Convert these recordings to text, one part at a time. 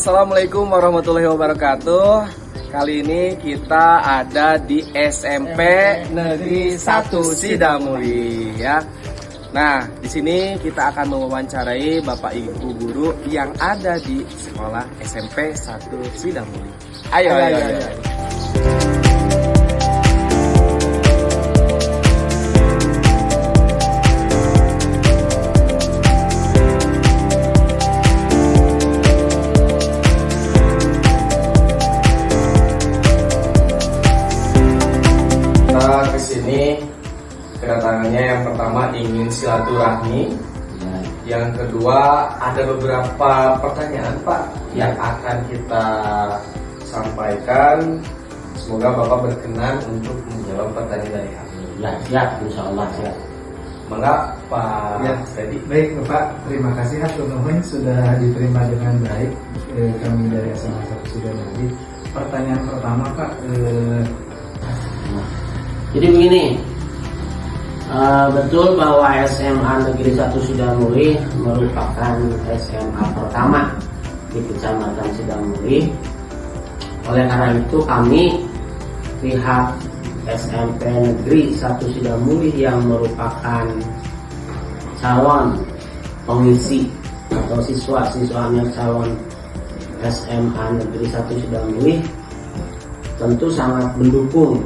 Assalamualaikum warahmatullahi wabarakatuh. Kali ini kita ada di SMP Negeri 1 Sidamuli ya. Nah, di sini kita akan mewawancarai Bapak Ibu guru yang ada di sekolah SMP 1 Sidamuli. Ayo. Ke sini kedatangannya yang pertama ingin silaturahmi, yang kedua ada beberapa pertanyaan Pak yang akan kita sampaikan. Semoga Bapak berkenan untuk menjawab pertanyaan dari kami. Ya, siap, insya Allah siap. Mengapa Pak? Ya, baik Bapak, terima kasih hatur nuhun sudah diterima dengan baik kami dari SMA 1 Sidamuli. Pertanyaan pertama Pak, Jadi begini, betul bahwa SMA Negeri 1 Sidamuli merupakan SMA pertama di Kecamatan Sidamuli. Oleh karena itu kami pihak SMP Negeri 1 Sidamuli yang merupakan calon pengisi atau siswa-siswanya calon SMA Negeri 1 Sidamuli tentu sangat mendukung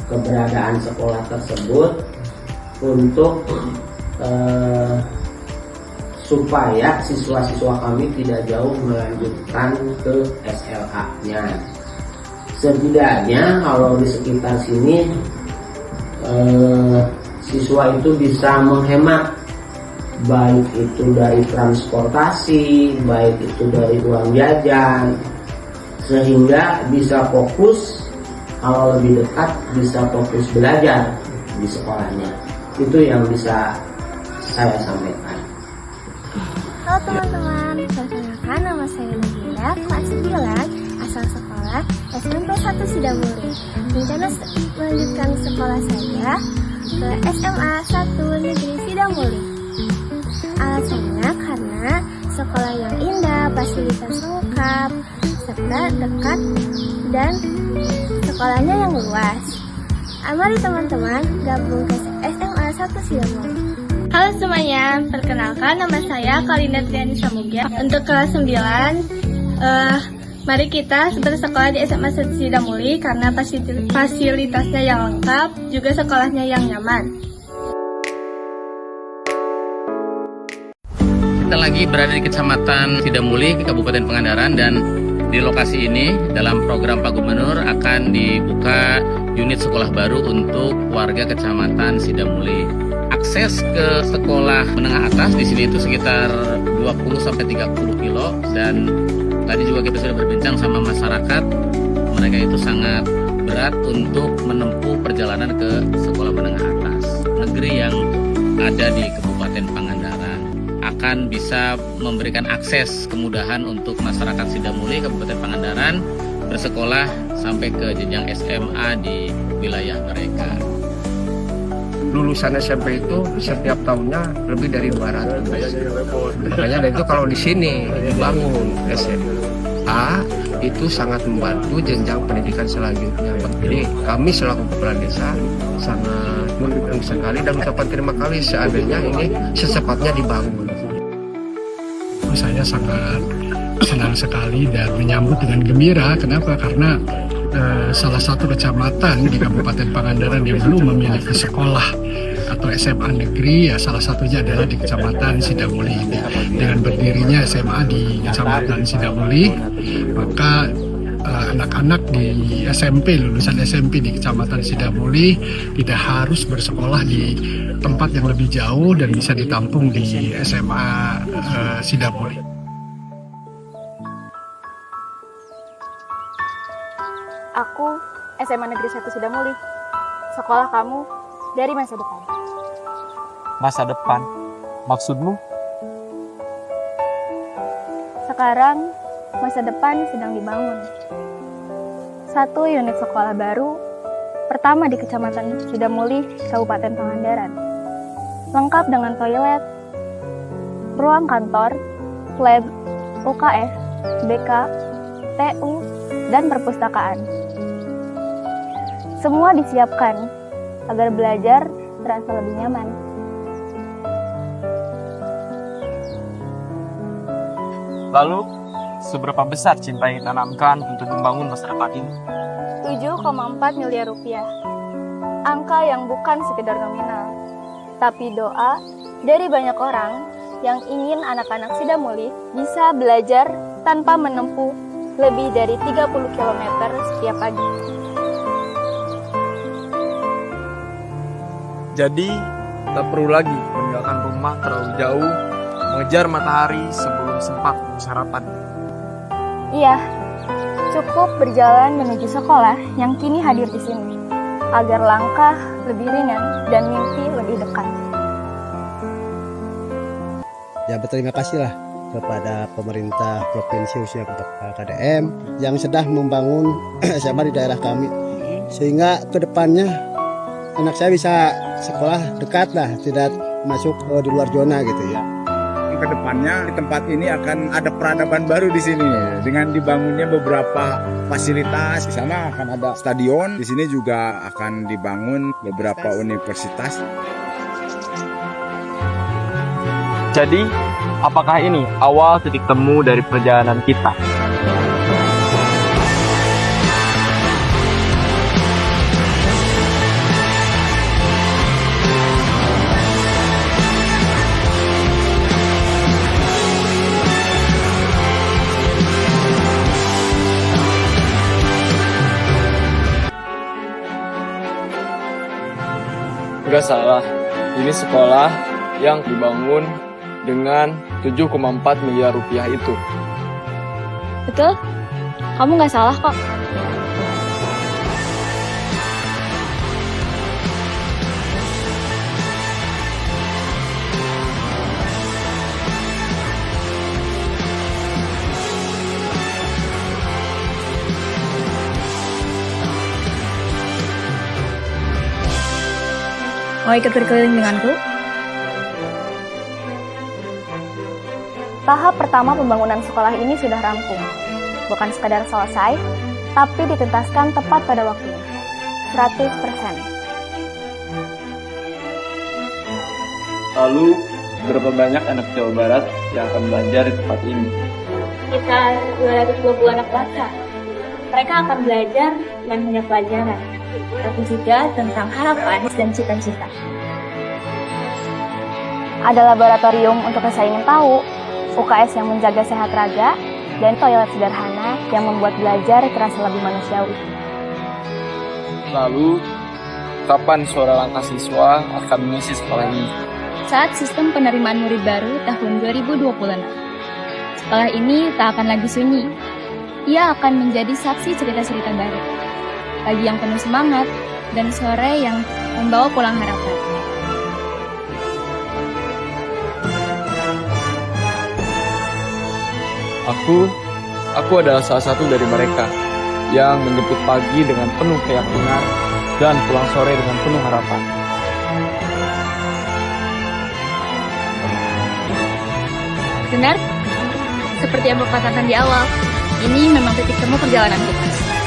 keberadaan sekolah tersebut untuk supaya siswa-siswa kami tidak jauh melanjutkan ke SLA-nya. Setidaknya kalau di sekitar sini siswa itu bisa menghemat, baik itu dari transportasi, baik itu dari uang jajan, sehingga bisa fokus. Kalau lebih dekat bisa fokus belajar di sekolahnya. Itu yang bisa saya sampaikan. Halo teman-teman, perkenalkan nama saya Nabila, kelas 9, asal sekolah SMP 1 Sidamuli. Rencana melanjutkan sekolah saya ke SMA 1 Negeri Sidamuli. Alasannya karena sekolah yang indah, fasilitas lengkap, serta dekat dan sekolahnya yang luas. Mari teman-teman gabung ke SMA 1 Sidamuli. Halo semuanya, perkenalkan nama saya Kalinda Triani Samugia. Untuk kelas 9, mari kita bersekolah di SMA 1 Sidamuli karena fasilitasnya yang lengkap, juga sekolahnya yang nyaman. Kita lagi berada di Kecamatan Sidamuli, Kabupaten Pangandaran, dan di lokasi ini dalam program Pak Gubernur akan dibuka unit sekolah baru untuk warga Kecamatan Sidamuli. Akses ke sekolah menengah atas di sini itu sekitar 20-30 kilo, dan tadi juga kita sudah berbincang sama masyarakat, mereka itu sangat berat untuk menempuh perjalanan ke sekolah menengah atas negeri yang ada di Kabupaten Pangandaran. Akan bisa memberikan akses kemudahan untuk masyarakat Sidamuli, Kabupaten Pangandaran bersekolah sampai ke jenjang SMA di wilayah mereka. Lulusan SMP itu setiap tahunnya lebih dari 200. Makanya dari itu kalau di sini dibangun SMA itu sangat membantu jenjang pendidikan selanjutnya. Jadi kami selaku kepala desa sangat mendukung sekali dan mengucapkan terima kasih seandainya ini secepatnya dibangun. Saya sangat senang sekali dan menyambut dengan gembira. Kenapa? Karena salah satu kecamatan di Kabupaten Pangandaran yang belum memiliki sekolah atau SMA negeri, ya salah satunya adalah di Kecamatan Sidamuli. Dengan berdirinya SMA di Kecamatan Sidamuli, maka anak-anak di SMP, lulusan SMP di Kecamatan Sidamuli tidak harus bersekolah di tempat yang lebih jauh dan bisa ditampung di SMA Sidamuli. Aku SMA Negeri 1 Sidamuli. Sekolah kamu dari masa depan. Masa depan? Maksudmu? Sekarang masa depan sedang dibangun. 1 unit sekolah baru pertama di Kecamatan Sidamuli, Kabupaten Pangandaran. Lengkap dengan toilet, ruang kantor, lab, UKS, BK, TU, dan perpustakaan. Semua disiapkan agar belajar terasa lebih nyaman. Lalu, seberapa besar cinta yang ditanamkan untuk membangun masa depan ini? 7,4 miliar rupiah. Angka yang bukan sekedar nominal, tapi doa dari banyak orang yang ingin anak-anak Sidamuli bisa belajar tanpa menempuh lebih dari 30 km setiap pagi. Jadi, tak perlu lagi meninggalkan rumah terlalu jauh, mengejar matahari sebelum sempat sarapan. Iya, cukup berjalan menuju sekolah yang kini hadir di sini, agar langkah lebih ringan dan mimpi lebih dekat. Ya, berterima kasihlah kepada pemerintah Provinsi khususnya KDM yang sedang membangun SMA di daerah kami, sehingga kedepannya anak saya bisa sekolah dekat lah, tidak masuk di luar zona gitu ya. Kedepannya di tempat ini akan ada peradaban baru di sini dengan dibangunnya beberapa fasilitas. Di sana akan ada stadion, di sini juga akan dibangun beberapa universitas. Jadi, apakah ini awal titik temu dari perjalanan kita? Nggak salah, ini sekolah yang dibangun dengan 7,4 miliar rupiah itu. Betul? Kamu nggak salah kok. Mau ikut berkeliling denganku? Tahap pertama pembangunan sekolah ini sudah rampung. Bukan sekadar selesai, tapi dituntaskan tepat pada waktunya. 100%. Lalu, berapa banyak anak Jawa Barat yang akan belajar di tempat ini? Sekitar 220 anak bangsa. Mereka akan belajar dan hanya pelajaran, tapi juga tentang harapan dan cita-cita. Ada laboratorium untuk yang saya ingin tahu, UKS yang menjaga sehat raga, dan toilet sederhana yang membuat belajar terasa lebih manusiawi. Lalu, kapan suara langkah siswa akan mengisi sekolah ini? Saat sistem penerimaan murid baru tahun 2026. Sekolah ini tak akan lagi sunyi. Ia akan menjadi saksi cerita-cerita baru. Pagi yang penuh semangat, dan sore yang membawa pulang harapan. Aku adalah salah satu dari mereka yang menjemput pagi dengan penuh keyakinan dan pulang sore dengan penuh harapan. Benar? Seperti yang aku katakan di awal, ini memang titik temu perjalanan kita.